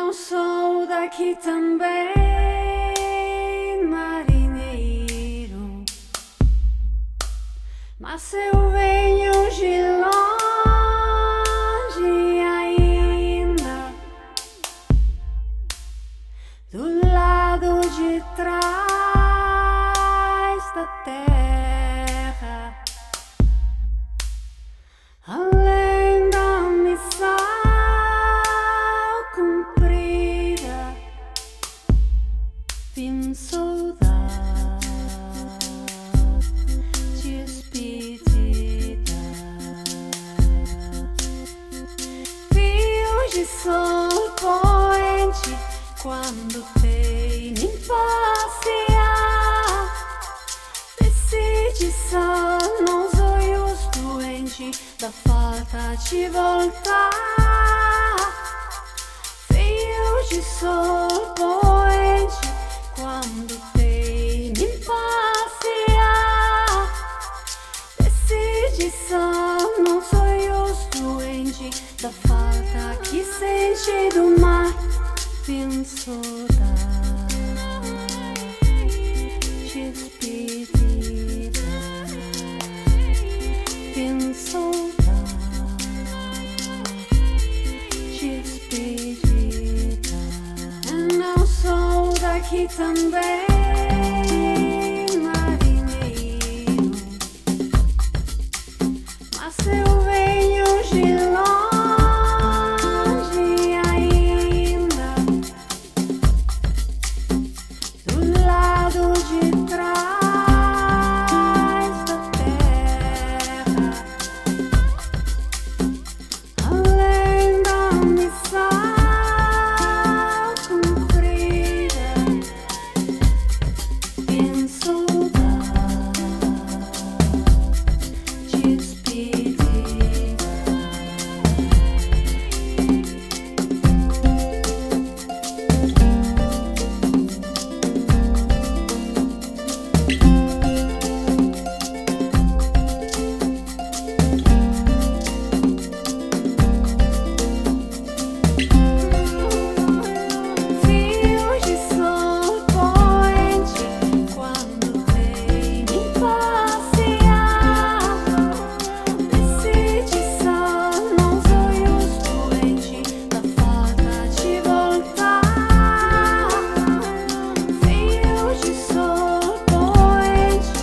não sou daqui também, marinheiro, mas eu venho de longe ainda, do lado de trás da terra, além da missão cumprida, vim saudade despedida, fios de sol poente quando tem me passear, decide só nos olhos doentes da falta de voltar, fios de sol poente quando tem me passear, decide só nos olhos doentes da falta que sente do mar. Vim saudade despedida, vim saudade despedida. Eu não sou daqui também, marinheiro, mas eu venho de longe ainda, do lado de trás da terra, além da missão cumprida, vim saudade despedida. Fios de sol poente quando vem me passear, decide só nos olhos doentes da falta de voltar, fios de sol poente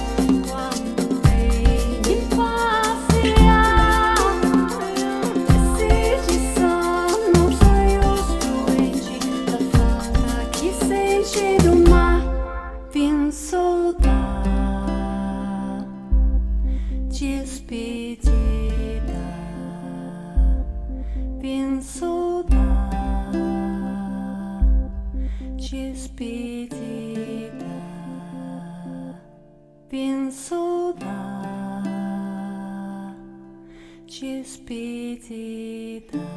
quando vem me passear, decide só nos olhos doentes da falta que sente do mar. Vim saudade despedida, vim saudade despedida, vim saudade despedida.